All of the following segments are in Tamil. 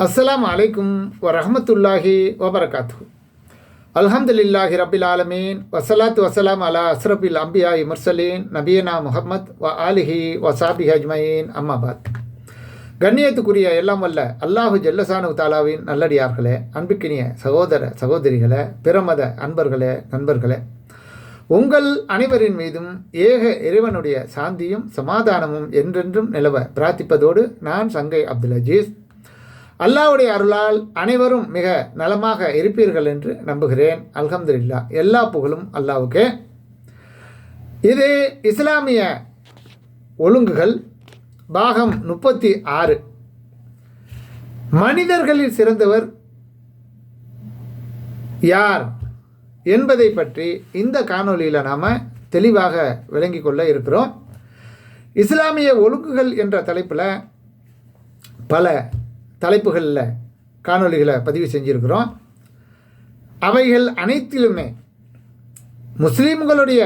அஸ்ஸலாமு அலைக்கும் வரஹ்மத்துல்லாஹி வபரகாத்துஹு. அல்ஹம்துலில்லாஹி ரப்பில் ஆலமீன் வஸ்ஸலாத்து வஸ்ஸலாம் அலா அஸ்ரஃபில் அம்பியாஇ முர்சலீன் நபியனா முஹம்மத் வ ஆலிஹி வஸாபிஹி அஜ்மஈன். அம்மாபாத். கண்ணியத்துக்குரிய எல்லாம் வல்ல அல்லாஹு ஜல்லசானு தாலாவின் நல்லடியார்களே, அன்புக்கினிய சகோதர சகோதரிகளே, பிரமத அன்பர்களே, நண்பர்களே, உங்கள் அனைவரின் மீதும் ஏக இறைவனுடைய சாந்தியும் சமாதானமும் என்றென்றும் நிலவ பிரார்த்திப்பதோடு நான் சங்கை அப்துல் அஜீஸ். அல்லாஹ்வுடைய அருளால் அனைவரும் மிக நலமாக இருப்பீர்கள் என்று நம்புகிறேன். அல்ஹம்துலில்லாஹ். எல்லா புகழும் அல்லாஹ்வுக்கே. இது இஸ்லாமிய ஒழுங்குகள் பாகம் 36. மனிதர்களில் சிறந்தவர் யார் என்பதை பற்றி இந்த காணொலியில் நாம் தெளிவாக விளங்கி கொள்ள இருக்கிறோம். இஸ்லாமிய ஒழுங்குகள் என்ற தலைப்பில் பல தலைப்புகளில் காணொலிகளை பதிவு செஞ்சுருக்கிறோம். அவைகள் அனைத்திலுமே முஸ்லீம்களுடைய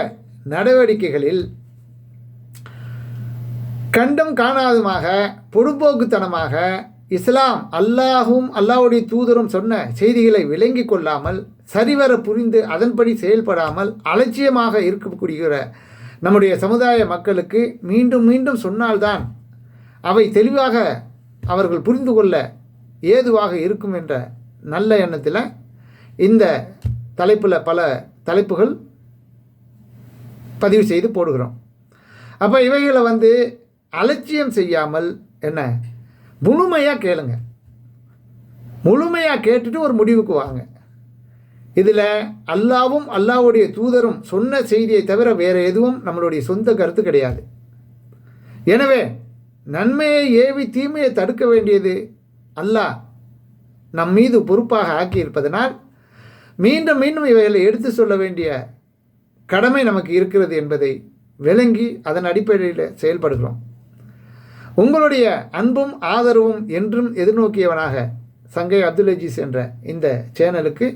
நடவடிக்கைகளில் கண்டும் காணாதுமாக பொடும்போக்குத்தனமாக இஸ்லாம் அல்லாஹும் அல்லாஹ்வுடைய தூதரும் சொன்ன செய்திகளை விளங்கி கொள்ளாமல் சரிவர புரிந்து அதன்படி செயல்படாமல் அலட்சியமாக இருக்கக்கூடிய நம்முடைய சமுதாய மக்களுக்கு மீண்டும் மீண்டும் சொன்னால்தான் அவை தெளிவாக அவர்கள் புரிந்து கொள்ள ஏதுவாக இருக்கும் என்ற நல்ல எண்ணத்தில் இந்த தலைப்பில் பல தலைப்புகள் பதிவு செய்து போடுகிறோம். அப்போ இவைகளை அலட்சியம் செய்யாமல் என்ன முழுமையாக கேளுங்க, முழுமையாக கேட்டுட்டு ஒரு முடிவுக்கு வாங்க. இதில் அல்லாவும் அல்லாஹ்வுடைய தூதரும் சொன்ன செய்தியை தவிர வேறு எதுவும் நம்மளுடைய சொந்த கருத்து கிடையாது. எனவே நன்மையை ஏவி தீமையை தடுக்க வேண்டியது அல்லாஹ் நம் மீது பொறுப்பாக ஆக்கியிருப்பதனால் மீண்டும் மீண்டும் இவைகளை எடுத்து சொல்ல வேண்டிய கடமை நமக்கு இருக்கிறது என்பதை விளங்கி அதன் அடிப்படையில் செயல்படுகிறோம். உங்களுடைய அன்பும் ஆதரவும் என்றும் எதிர்நோக்கியவனாக சங்கை அப்துல் அஜீஸ் என்ற இந்த சேனலுக்கு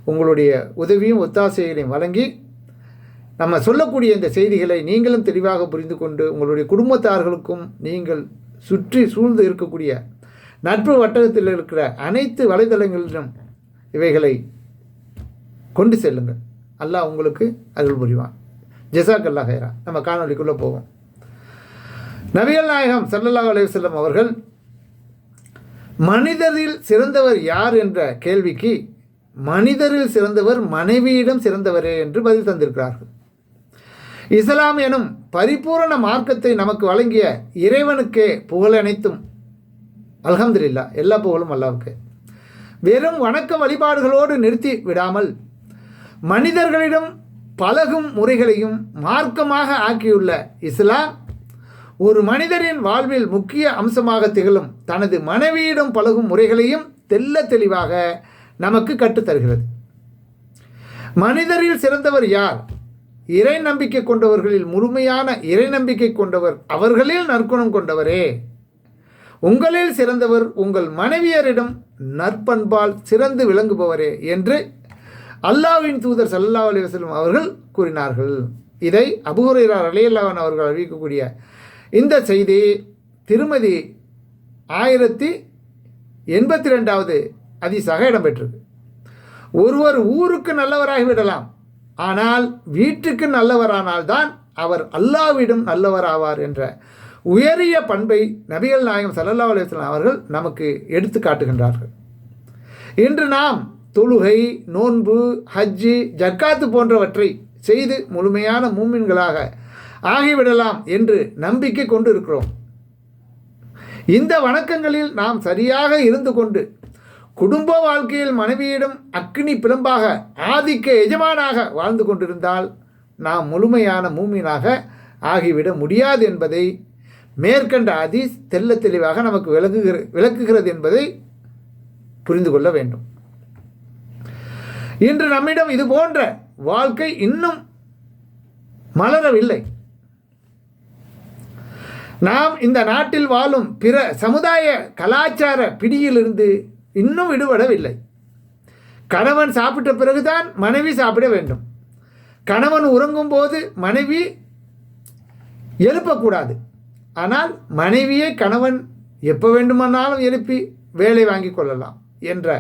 உங்களுடைய உதவியும் ஒத்தாசைகளையும் வழங்கி நம்ம சொல்லக்கூடிய இந்த செய்திகளை நீங்களும் தெளிவாக புரிந்து கொண்டு உங்களுடைய குடும்பத்தார்களுக்கும் நீங்கள் சுற்றி சூழ்ந்து இருக்கக்கூடிய நட்பு வட்டத்தில் இருக்கிற அனைத்து வலைதளங்களிலும் இவைகளை கொண்டு செல்லுங்கள். அல்லாஹ் உங்களுக்கு அருள் புரிவான். ஜஸாக்கல்லாஹ் ஹைரா. நம்ம காணொலிக்குள்ளே போவோம். நபிகள் நாயகம் ஸல்லல்லாஹு அலைஹி வஸல்லம் அவர்கள் மனிதரில் சிறந்தவர் யார் என்ற கேள்விக்கு மனிதரில் சிறந்தவர் மனைவியிடம் சிறந்தவரே என்று பதில் தந்திருக்கிறார்கள். இஸ்லாம் எனும் பரிபூரண மார்க்கத்தை நமக்கு வழங்கிய இறைவனுக்கே புகழ் அனைத்தும். அல்ஹம்துலில்லாஹ். எல்லா புகழும் அல்லாஹ்வுக்கு. வெறும் வணக்க வழிபாடுகளோடு நிறுத்தி விடாமல் மனிதர்களிடம் பழகும் முறைகளையும் மார்க்கமாக ஆக்கியுள்ள இஸ்லாம் ஒரு மனிதரின் வாழ்வில் முக்கிய அம்சமாக திகழும் தனது மனைவியிடம் பழகும் முறைகளையும் தெள்ள தெளிவாக நமக்கு கற்றுத்தருகிறது. மனிதரில் சிறந்தவர் யார்? இறை நம்பிக்கை கொண்டவர்களில் முழுமையான இறை நம்பிக்கை கொண்டவர், அவர்களில் நற்குணம் கொண்டவரே. உங்களில் சிறந்தவர் உங்கள் மனைவியரிடம் நற்பண்பால் சிறந்து விளங்குபவரே என்று அல்லாஹ்வின் தூதர் ஸல்லல்லாஹு அலைஹி வஸல்லம் அவர்கள் கூறினார்கள். இதை அபூ ஹுரைரா ரலியல்லாஹு அன்ஹு அவர்கள் அறிவிக்கக்கூடிய இந்த செய்தி திருமதி 1082வது ஹதீஸாக இடம்பெற்றது. ஒருவர் ஊருக்கு நல்லவராகிவிடலாம், ஆனால் வீட்டுக்கு நல்லவரானால்தான் அவர் அல்லாஹ்விடம் நல்லவராவார் என்ற உயரிய பண்பை நபிகள் நாயகம் ஸல்லல்லாஹு அலைஹி வஸல்லம் அவர்கள் நமக்கு எடுத்து காட்டுகின்றார்கள். இன்று நாம் தொழுகை, நோன்பு, ஹஜ்ஜு, ஜக்காத்து போன்றவற்றை செய்து முழுமையான மூமின்களாக ஆகிவிடலாம் என்று நம்பிக்கை கொண்டு இருக்கிறோம். இந்த வணக்கங்களில் நாம் சரியாக இருந்து கொண்டு குடும்ப வாழ்க்கையில் மனைவியிடம் அக்னி பிளம்பாக ஆதிக்க எஜமானாக வாழ்ந்து கொண்டிருந்தால் நாம் முழுமையான மூமினாக ஆகிவிட முடியாது என்பதை மேற்கண்ட ஹதீஸ் தெள்ள தெளிவாக நமக்கு விளக்குகிறது என்பதை புரிந்து கொள்ள வேண்டும். இன்று நம்மிடம் இது போன்ற வாழ்க்கை இன்னும் மலரவில்லை. நாம் இந்த நாட்டில் வாழும் பிற சமுதாய கலாச்சார பிடியிலிருந்து இன்னும் விடுபடவில்லை. கணவன் சாப்பிட்ட பிறகுதான் மனைவி சாப்பிட வேண்டும். கணவன் உறங்கும் போது மனைவி எழுப்பக்கூடாது. ஆனால் மனைவியை கணவன் எப்போ வேண்டுமானாலும் எழுப்பி வேலை வாங்கி கொள்ளலாம் என்ற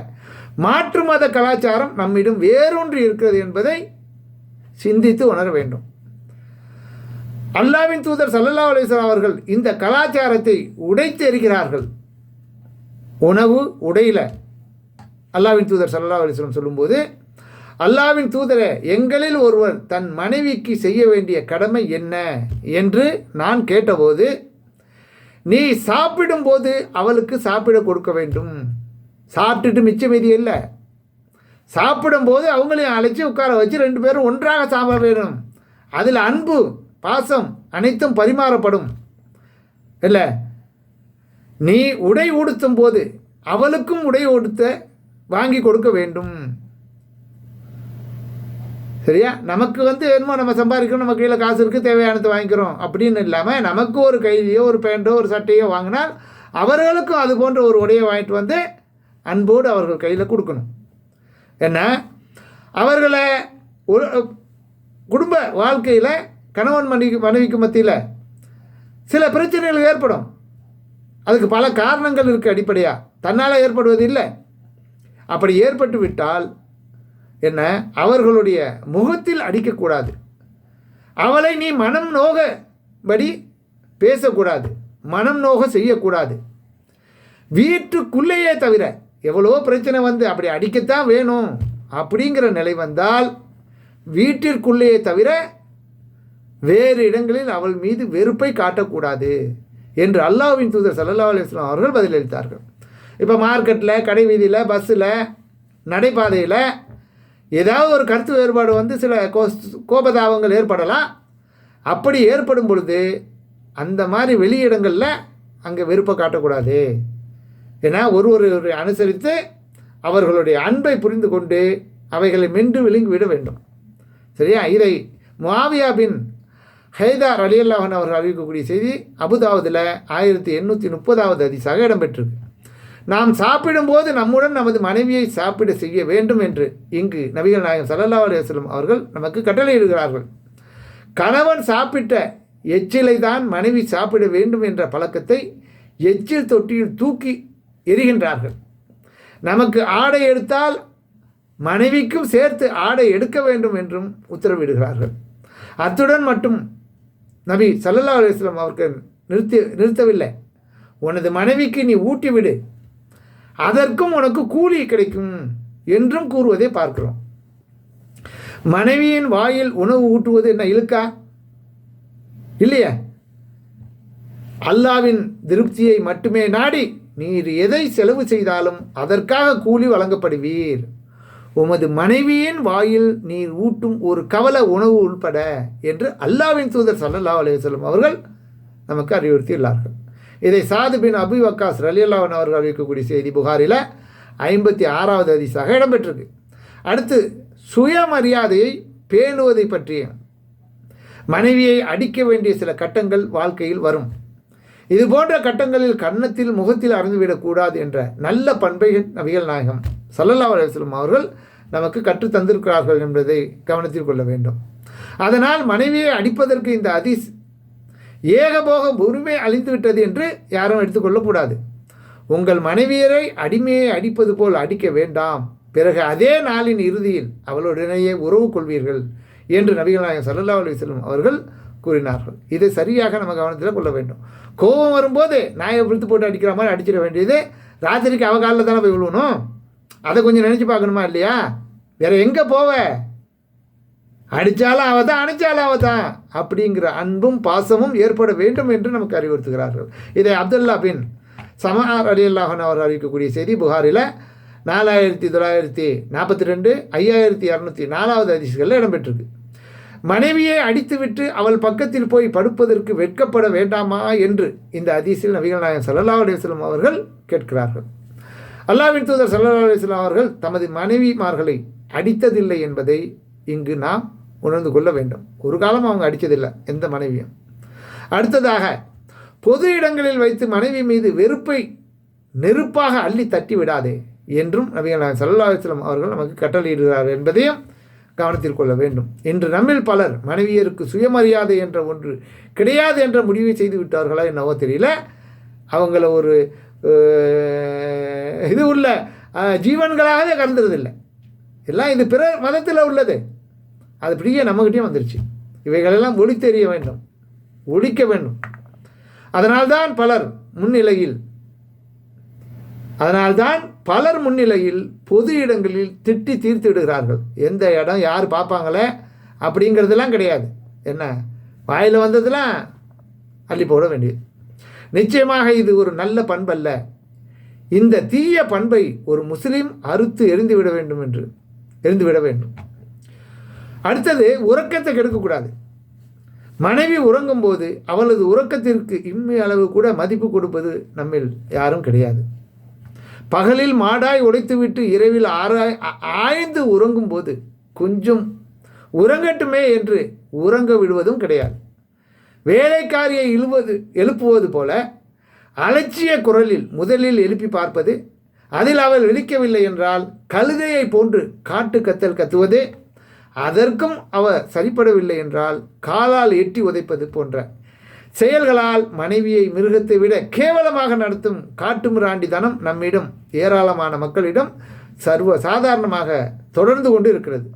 மாற்று மத கலாச்சாரம் நம்மிடம் வேரூன்றி இருக்கிறது என்பதை சிந்தித்து உணர வேண்டும். அல்லாஹ்வின் தூதர் ஸல்லல்லாஹு அலைஹி வஸல்லம் அவர்கள் இந்த கலாச்சாரத்தை உடைத்து எறிகிறார்கள். உணவு உடையில் அல்லாஹ்வின் தூதர் ஸல்லல்லாஹு அலைஹி வஸல்லம் சொல்லும்போது, அல்லாஹ்வின் தூதரே, எங்களில் ஒருவர் தன் மனைவிக்கு செய்ய வேண்டிய கடமை என்ன என்று நான் கேட்டபோது, நீ சாப்பிடும்போது அவளுக்கு சாப்பிட கொடுக்க வேண்டும். சாப்பிட்டுட்டு மிச்ச மீதி இல்லை, சாப்பிடும்போது அவங்களையும் அழைச்சி உட்கார வச்சு 2 பேரும் ஒன்றாக சாப்பிட வேண்டும். அதில் அன்பு பாசம் அனைத்தும் பரிமாறப்படும். இல்லை, நீ உடை உடுத்தும் போது அவளுக்கும் உடை உடுத்த வாங்கி கொடுக்க வேண்டும். சரியா? நமக்கு என்னமோ நம்ம சம்பாதிக்கணும், நம்ம கையில் காசு இருக்குது, தேவையானதை வாங்கிக்கிறோம் அப்படின்னு இல்லாமல், நமக்கு ஒரு கைலியோ ஒரு பேண்ட்டோ ஒரு சட்டையோ வாங்கினால் அவர்களுக்கும் அது போன்ற ஒரு உடையை வாங்கிட்டு வந்து அன்போடு அவர்கள் கையில் கொடுக்கணும். என்ன, அவர்களை ஒரு குடும்ப வாழ்க்கையில் கணவன் மனைவிக்கு மத்தியில் சில பிரச்சனைகள் ஏற்படும். அதுக்கு பல காரணங்கள் இருக்குது. அடிப்படையாக தன்னால் ஏற்படுவது இல்லை. அப்படி ஏற்பட்டு விட்டால் என்ன, அவர்களுடைய முகத்தில் அடிக்கக்கூடாது. அவளை நீ மனம் நோகபடி பேசக்கூடாது, மனம் நோக செய்யக்கூடாது. வீட்டுக்குள்ளேயே தவிர எவ்வளோ பிரச்சனை வந்து அப்படி அடிக்கத்தான் வேணும் அப்படிங்கிற நிலை வந்தால் வீட்டிற்குள்ளேயே தவிர வேறு இடங்களில் அவள் மீது வெறுப்பை காட்டக்கூடாது என்று அல்லாஹ்வின் தூதர் ஸல்லல்லாஹு அலைஹி வஸல்லம் அவர்கள் பதிலளித்தார்கள். இப்போ மார்க்கெட்டில், கடை வீதியில், பஸ்ஸில், நடைபாதையில் ஏதாவது ஒரு கருத்து வேறுபாடு வந்து சில கோபதாபங்கள் ஏற்படலாம். அப்படி ஏற்படும் பொழுது அந்த மாதிரி வெளியிடங்களில் அங்கே வெறுப்பை காட்டக்கூடாது. ஏன்னா ஒரு அனுசரித்து அவர்களுடைய அன்பை புரிந்து கொண்டு அவைகளை மென்று விழுங்கி விட வேண்டும். சரியா? இதை முஆவியா பின் ஹைதார் ரலியல்லாஹு அன்ஹு அவர்கள் அறிவிக்கக்கூடிய செய்தி அபுதாவுதில் 1830வது ஹதீஸாக இடம்பெற்றிருக்கு. நாம் சாப்பிடும்போது நம்முடன் நமது மனைவியை சாப்பிட செய்ய வேண்டும் என்று இங்கு நபிகள் நாயகம் ஸல்லல்லாஹு அலைஹி வஸல்லம் அவர்கள் நமக்கு கட்டளையிடுகிறார்கள். கணவன் சாப்பிட்ட எச்சிலை தான் மனைவி சாப்பிட வேண்டும் என்ற பழக்கத்தை எச்சில் தொட்டியில் தூக்கி எறிகின்றார்கள். நமக்கு ஆடை எடுத்தால் மனைவிக்கும் சேர்த்து ஆடை எடுக்க வேண்டும் என்றும் உத்தரவிடுகிறார்கள். அத்துடன் மட்டும் நபி ஸல்லல்லாஹு அலைஹி வஸல்லம் அவர்கள் நிறுத்தவில்லை. உனது மனைவிக்கு நீ ஊட்டிவிடு, அதற்கும் உனக்கு கூலி கிடைக்கும் என்றும் கூறுவதை பார்க்கிறோம். மனைவியின் வாயில் உணவு ஊட்டுவது என்ன இழுக்கா? இல்லையா? அல்லாஹ்வின் திருப்தியை மட்டுமே நாடி நீர் எதை செலவு செய்தாலும் அதற்காக கூலி வழங்கப்படுவீர். உமது மனைவியின் வாயில் நீர் ஊட்டும் ஒரு கவல உணவு உள்பட என்று அல்லாஹ்வின் தூதர் ஸல்லல்லாஹு அலைஹி வஸல்லம் அவர்கள் நமக்கு அறிவுறுத்தியுள்ளார்கள். இதை சாது பின் அபி வக்காஸ் ரலியல்லாஹு அன்ஹு அவர்கள் அறிவிக்கக்கூடிய செய்தி புகாரில் 56வது ஹதீஸாக இடம்பெற்றிருக்கு. அடுத்து, சுயமரியாதையை பேணுவதை பற்றிய மனைவியை அடிக்க வேண்டிய சில கட்டங்கள் வாழ்க்கையில் வரும். இது போன்ற கட்டங்களில் கன்னத்தில் முகத்தில் அறிந்துவிடக்கூடாது என்ற நல்ல பண்பை நபிகள் நாயகம் ஸல்லல்லாஹு அலைஹி வஸல்லம் அவர்கள் நமக்கு கற்றுத் தந்திருக்கிறார்கள் என்பதை கவனத்தில் கொள்ள வேண்டும். அதனால் மனைவியை அடிப்பதற்கு இந்த ஹதீஸ் ஏகபோக உரிமை அழிந்துவிட்டது என்று யாரும் எடுத்துக்கொள்ளக்கூடாது. உங்கள் மனைவியரை அடிமையை அடிப்பது போல் அடிக்க வேண்டாம், பிறகு அதே நாளின் இறுதியில் அவளுடனேயே உறவு கொள்வீர்கள் என்று நபிகள் நாயகம் ஸல்லல்லாஹு அலைஹி வஸல்லம் அவர்கள் கூறினார்கள். இதை சரியாக நம்ம கவனத்தில் கொள்ள வேண்டும். கோபம் வரும்போது நாயை விழுத்து போட்டு அடிக்கிற மாதிரி அடிச்சிட வேண்டியது, ராத்திரிக்கு அவ காலில் தானே போய் விழுவணும். அதை கொஞ்சம் நினச்சி பார்க்கணுமா இல்லையா? வேற எங்கே போவ? அடித்தாலும் அவ தான், அணைச்சாலும் அவ தான் அப்படிங்கிற அன்பும் பாசமும் ஏற்பட வேண்டும் என்று நமக்கு அறிவுறுத்துகிறார்கள். இதை அப்துல்லா பின் சமஆர் ரலியல்லாஹு அன்ஹு அவர் அறிவிக்கக்கூடிய செய்தி புகாரில் 4942, 5204வது ஹதீஸ்களில் இடம்பெற்றிருக்கு. மனைவியை அடித்துவிட்டு அவள் பக்கத்தில் போய் படுப்பதற்கு வெட்கப்பட வேண்டாமா என்று இந்த ஹதீஸில் நபிகள் நாயகம் ஸல்லல்லாஹு அலைஹி வஸல்லம் அவர்கள் கேட்கிறார்கள். அல்லாஹ்வின் தூதர் ஸல்லல்லாஹு அலைஹி வஸல்லம் அவர்கள் தமது மனைவிமார்களை அடித்ததில்லை என்பதை இங்கு நாம் உணர்ந்து கொள்ள வேண்டும். ஒரு காலம் அவங்க அடித்ததில்லை எந்த மனைவியும். அடுத்ததாக, பொது இடங்களில் வைத்து மனைவி மீது வெறுப்பை நெருப்பாக அள்ளி தட்டி விடாதே என்றும் நபிகள் நாயகம் ஸல்லல்லாஹு அலைஹி வஸல்லம் அவர்கள் நமக்கு கட்டளையிடுகிறார் என்பதையும் கவனத்தில் கொள்ள வேண்டும். இன்று நம்மில் பலர் மனைவியருக்கு சுயமரியாதை என்ற ஒன்று கிடையாது என்ற முடிவை செய்து விட்டார்களா என்னவோ தெரியல. அவங்கள ஒரு இது உள்ள ஜீவன்களாகவே கருந்துறதில்லை. எல்லாம் இது பிற மதத்தில் உள்ளது. அது அப்படியே நம்மகிட்டையும் வந்துருச்சு. இவைகளெல்லாம் ஒழித்தெறிய வேண்டும், ஒழிக்க வேண்டும். அதனால்தான் பலர் முன்னிலையில் பொது இடங்களில் திட்டி தீர்த்து விடுகிறார்கள். எந்த இடம் யார் பார்ப்பாங்களே அப்படிங்கிறதுலாம் கிடையாது. என்ன வாயில் வந்ததெல்லாம் அள்ளி போட வேண்டியது. நிச்சயமாக இது ஒரு நல்ல பண்பல்ல. இந்த தீய பண்பை ஒரு முஸ்லீம் அறுத்து எரிந்துவிட வேண்டும். அடுத்தது, உறக்கத்தை கெடுக்கக்கூடாது. மனைவி உறங்கும் போது அவளது உறக்கத்திற்கு இம்மி அளவு கூட மதிப்பு கொடுப்பது நம்மில் யாரும் கிடையாது. பகலில் மாடாய் உடைத்துவிட்டு இரவில் ஆய்ந்து உறங்கும் போது கொஞ்சம் உறங்கட்டுமே என்று உறங்க விடுவதும் கிடையாது. வேலைக்காரியை எழுப்புவது போல அலட்சிய குரலில் முதலில் எழுப்பி பார்ப்பது, அதில் அவள் விழிக்கவில்லை என்றால் கழுதையை போன்று காட்டு கத்தல் கத்துவதே, அதற்கும் அவர் சரிப்படவில்லை என்றால் காலால் எட்டி உதைப்பது போன்ற செயல்களால் மனைவியை மிருகத்தை விட கேவலமாக நடத்தும் காட்டுமிராண்டித்தனம் நம்மிடம் ஏராளமான மக்களிடம் சர்வ சாதாரணமாக தொடர்ந்து கொண்டு இருக்கிறது.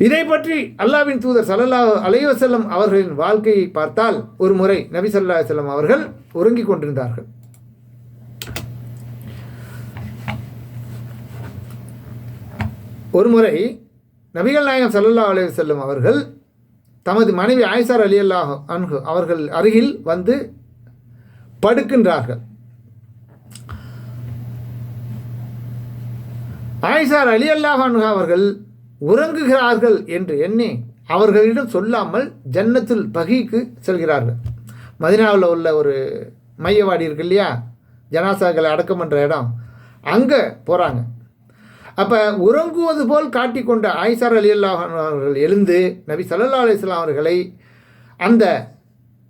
இதை பற்றி அல்லாஹ்வின் தூதர் ஸல்லல்லாஹு அலைஹி வஸல்லம் அவர்களின் வாழ்க்கையை பார்த்தால், ஒரு முறை நபி ஸல்லல்லாஹு அலைஹி வஸல்லம் அவர்கள் உறங்கிக் கொண்டிருந்தார்கள். ஒருமுறை நபிகள் நாயகம் ஸல்லல்லாஹு அலைஹி வஸல்லம் அவர்கள் தமது மனைவி ஆயிஷா ரலியல்லாஹு அன்ஹா அவர்கள் அருகில் வந்து படுக்கின்றார்கள். ஆயிஷா ரலியல்லாஹு அன்ஹா அவர்கள் உறங்குகிறார்கள் என்று எண்ணி அவர்களிடம் சொல்லாமல் ஜன்னத்துல் பகீக்கு செல்கிறார்கள். மதீனாவில் உள்ள ஒரு மையவாடி இருக்கு இல்லையா, ஜனாசாக்களை அடக்கம் பண்ணுற இடம், அங்கே போகிறாங்க. அப்போ உறங்குவது போல் காட்டிக்கொண்ட ஆயிஷா ரலியல்லாஹு அன்ஹா அவர்கள் எழுந்து நபி ஸல்லல்லாஹு அலைஹி வஸல்லம் அவர்களை அந்த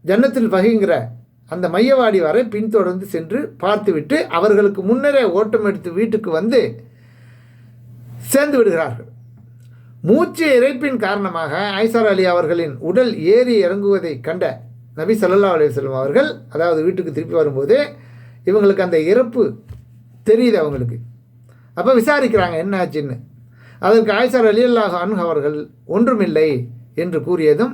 ஜன்னத்துல் பகீங்கிற அந்த மையவாடி வரை பின்தொடர்ந்து சென்று பார்த்துவிட்டு அவர்களுக்கு முன்னரே ஓட்டம் எடுத்து வீட்டுக்கு வந்து சேர்ந்து விடுகிறார்கள். மூச்சு இறைப்பின் காரணமாக ஆயிஷா அலி அவர்களின் உடல் ஏறி இறங்குவதை கண்ட நபி ஸல்லல்லாஹு அலைஹி வஸல்லம் அவர்கள், அதாவது வீட்டுக்கு திருப்பி வரும்போது இவங்களுக்கு அந்த இறப்பு தெரியுது அவங்களுக்கு. அப்போ விசாரிக்கிறாங்க என்ன ஆச்சுன்னு. அதற்கு ஆயிஷா ரலியல்லாஹு அன்ஹா அவர்கள் ஒன்றுமில்லை என்று கூறியதும்,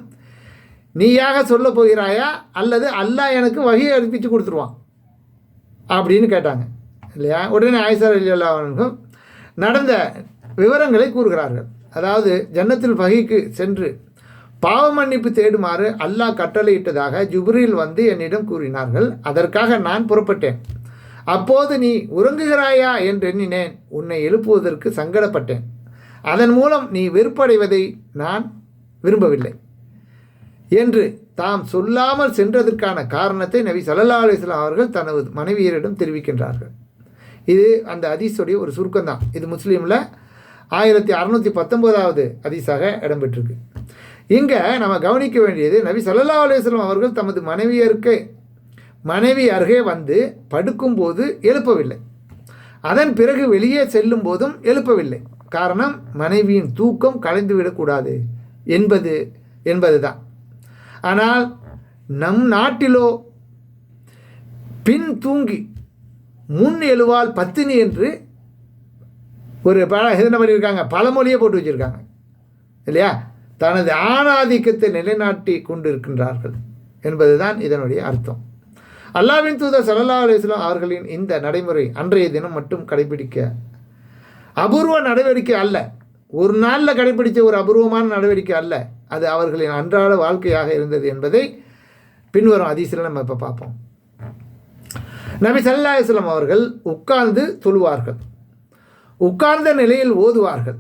நீயாக சொல்ல போகிறாயா அல்லது அல்லாஹ் எனக்கு வகையை அனுப்பிச்சு கொடுத்துருவான் அப்படின்னு கேட்டாங்க இல்லையா. உடனே ஆயிஷா ரலியல்லாஹு அன்ஹா நடந்த விவரங்களை கூறுகிறார்கள். அதாவது ஜன்னத்துல் பகீக்கு சென்று பாவ மன்னிப்பு தேடுமாறு அல்லாஹ் கட்டளையிட்டதாக ஜிப்ரீல் வந்து என்னிடம் கூறினார்கள். அதற்காக நான் புறப்பட்டேன். அப்போது நீ உறங்குகிறாயா என்று எண்ணினேன். உன்னை எழுப்புவதற்கு சங்கடப்பட்டேன். அதன் மூலம் நீ வெறுப்படைவதை நான் விரும்பவில்லை என்று தாம் சொல்லாமல் சென்றதற்கான காரணத்தை நபி ஸல்லல்லாஹு அலைஹி வஸல்லம் அவர்கள் தனது மனைவியரிடம் தெரிவிக்கின்றார்கள். இது அந்த ஹதீஸுடைய ஒரு சுருக்கம்தான். இது முஸ்லீமில் 1619வது ஹதீஸாக இடம்பெற்றிருக்கு. இங்கே நம்ம கவனிக்க வேண்டியது, நபி ஸல்லல்லாஹு அலைஹி வஸல்லம் அவர்கள் தமது மனைவி அருகே வந்து படுக்கும்போது எழுப்பவில்லை. அதன் பிறகு வெளியே செல்லும் போதும் எழுப்பவில்லை. காரணம், மனைவியின் தூக்கம் கலைந்துவிடக்கூடாது என்பதுதான். ஆனால் நம் நாட்டிலோ பின் தூங்கி முன் எழுவால் பத்தினி என்று ஒரு என்ன பண்ணியிருக்காங்க, பழமொழியை போட்டு வச்சுருக்காங்க இல்லையா. தனது ஆணாதிக்கத்தை நிலைநாட்டி கொண்டிருக்கின்றார்கள் என்பதுதான் இதனுடைய அர்த்தம். அல்லாஹ்வின் தூதர் ஸல்லல்லாஹு அலைஹி வஸல்லம் அவர்களின் இந்த நடைமுறை அன்றைய தினம் மட்டும் கடைபிடிக்க அபூர்வ நடவடிக்கை அல்ல, ஒரு நாளில் கடைபிடித்த ஒரு அபூர்வமான நடவடிக்கை அல்ல. அது அவர்களின் அன்றாட வாழ்க்கையாக இருந்தது என்பதை பின்வரும் ஹதீஸில் நம்ம இப்போ பார்ப்போம். நபி ஸல்லல்லாஹு அலைஹி வஸல்லம் அவர்கள் உட்கார்ந்து தொழுவார்கள். உட்கார்ந்த நிலையில் ஓதுவார்கள்.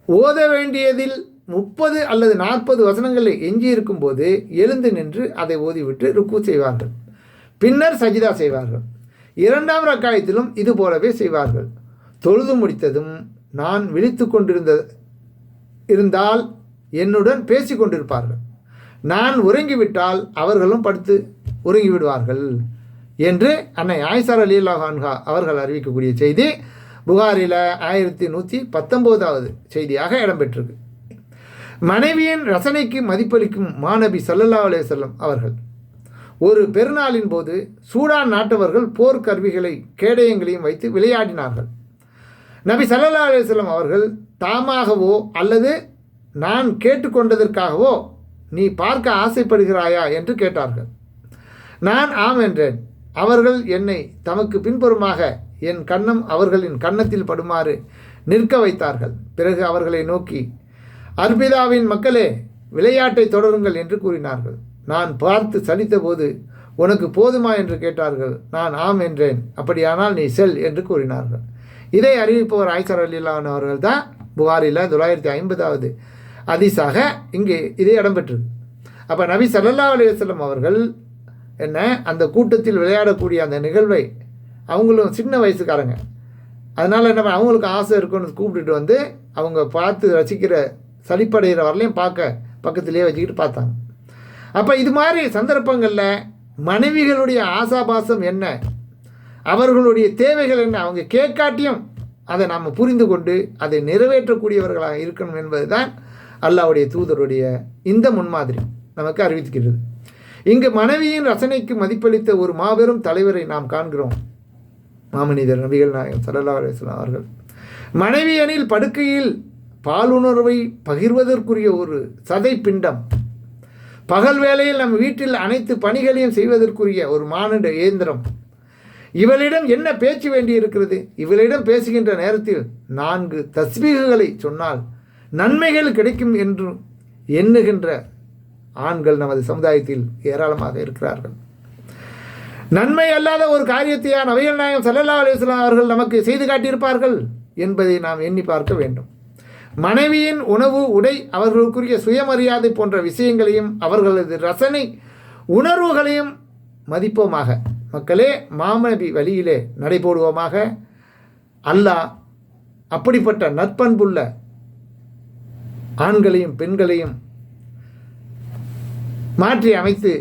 ஓத வேண்டியதில் 30 அல்லது 40 வசனங்களை எஞ்சியிருக்கும் போது எழுந்து நின்று அதை ஓதிவிட்டு ருக்கு செய்வார்கள். பின்னர் சஜிதா செய்வார்கள். 2ஆம் ரக்காயத்திலும் இது போலவே செய்வார்கள். தொழுது முடித்ததும் நான் விழித்து இருந்தால் என்னுடன் பேசி கொண்டிருப்பார்கள். நான் உறங்கிவிட்டால் அவர்களும் படுத்து உறங்கிவிடுவார்கள் என்று அன்னை ஆயிஷா ரலியல்லாஹு அன்ஹா அவர்கள் அறிவிக்கக்கூடிய செய்தி புகாரில் 1119வது செய்தியாக இடம்பெற்றிருக்கு. மனைவியின் ரசனைக்கு மதிப்பளிக்கும் மாநபி ஸல்லல்லாஹு அலைஹி வஸல்லம் அவர்கள் ஒரு பெருநாளின் போது சூடான் நாட்டவர்கள் போர்க்கருவிகளை கேடயங்களையும் வைத்து விளையாடினார்கள். நபி ஸல்லல்லாஹு அலைஹி வஸல்லம் அவர்கள் தாமாகவோ அல்லது நான் கேட்டுக்கொண்டதற்காகவோ நீ பார்க்க ஆசைப்படுகிறாயா என்று கேட்டார்கள். நான் ஆம் என்றேன். அவர்கள் என்னை தமக்கு பின்புறமாக என் கன்னம் அவர்களின் கன்னத்தில் படுமாறு நிற்க வைத்தார்கள். பிறகு அவர்களை நோக்கி, அர்பிதாவின் மக்களே, விளையாட்டை தொடருங்கள் என்று கூறினார்கள். நான் பார்த்து சலித்தபோது, உனக்கு போதுமா என்று கேட்டார்கள். நான் ஆம் என்றேன். அப்படியானால் நீ செல் என்று கூறினார்கள். இதை அறிவிப்பவர் ஆயிஷா ரலியல்லாஹு அன்ஹா அவர்கள் தான். புகாரில் 950வது ஹதீஸாக இங்கே இதே இடம்பெற்றது. அப்போ நபி ஸல்லல்லாஹு அலைஹி வஸல்லம் அவர்கள் என்ன அந்த கூட்டத்தில் விளையாடக்கூடிய அந்த நிகழ்வை, அவங்களும் சின்ன வயசுக்காரங்க, அதனால் என்ன அவங்களுக்கு ஆசை இருக்குன்னு கூப்பிட்டுட்டு வந்து அவங்க பார்த்து ரசிக்கிற சலிப்படைகிற வரலையும் பக்கத்திலே வச்சுக்கிட்டு பார்த்தாங்க. அப்போ இது மாதிரி சந்தர்ப்பங்களில் மனைவிகளுடைய ஆசாபாசம் என்ன, அவர்களுடைய தேவைகள் என்ன, அவங்க கேட்காட்டியும் அதை நாம் புரிந்து கொண்டு அதை நிறைவேற்றக்கூடியவர்களாக இருக்கணும் என்பது தான் அல்லாஹ்வுடைய தூதருடைய இந்த முன்மாதிரி நமக்கு அறிவிக்கிறது. இங்கு மனைவியின் ரசனைக்கு மதிப்பளித்த ஒரு மாபெரும் தலைவரை நாம் காண்கிறோம். மாமனிதர் நபிகள் நாயகம் ஸல்லல்லாஹு அலைஹி வஸல்லம் அவர்கள் மனைவி எனில் படுக்கையில் பாலுணர்வை பகிர்வதற்குரிய ஒரு சதை பிண்டம், பகல் வேளையில் நம் வீட்டில் அனைத்து பணிகளையும் செய்வதற்குரிய ஒரு மானிட இயந்திரம். இவளிடம் என்ன பேச்சு வேண்டியிருக்கிறது? இவளிடம் பேசுகின்ற நேரத்தில் 4 தஸ்பீகுகளை சொன்னால் நன்மைகள் கிடைக்கும் என்று எண்ணுகின்ற ஆண்கள் நமது சமுதாயத்தில் ஏராளமாக இருக்கிறார்கள். நன்மை அல்லாத ஒரு காரியத்தையா நபிகள் நாயகம் ஸல்லல்லாஹு அலைஹி வஸல்லம் அவர்கள் நமக்கு செய்து காட்டியிருப்பார்கள் என்பதை நாம் எண்ணி பார்க்க வேண்டும். மனைவியின் உணவு, உடை, அவர்களுக்குரிய சுயமரியாதை போன்ற விஷயங்களையும் அவர்களது ரசனை உணர்வுகளையும் மதிப்போமாக. மக்களே, மாமனபி வழியிலே நடைபோடுவோமாக. அல்லாஹ் அப்படிப்பட்ட நற்பண்புள்ள ஆண்களையும் பெண்களையும் மாற்றி அமைத்து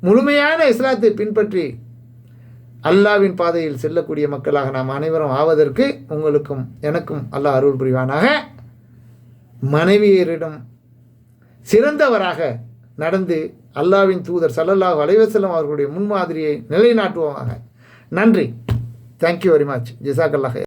முழுமையான இஸ்லாத்தை பின்பற்றி அல்லாஹ்வின் பாதையில் செல்லக்கூடிய மக்களாக நாம் அனைவரும் ஆவதற்கு உங்களுக்கும் எனக்கும் அல்லாஹ் அருள் புரிவானாக. மனைவியரிடம் சிறந்தவராக நடந்து அல்லாஹ்வின் தூதர் ஸல்லல்லாஹு அலைஹி வஸல்லம் அவர்களுடைய முன்மாதிரியை நிலைநாட்டுவோமாக. நன்றி. Thank you very much. ஜஸாக்கல்லாஹ்.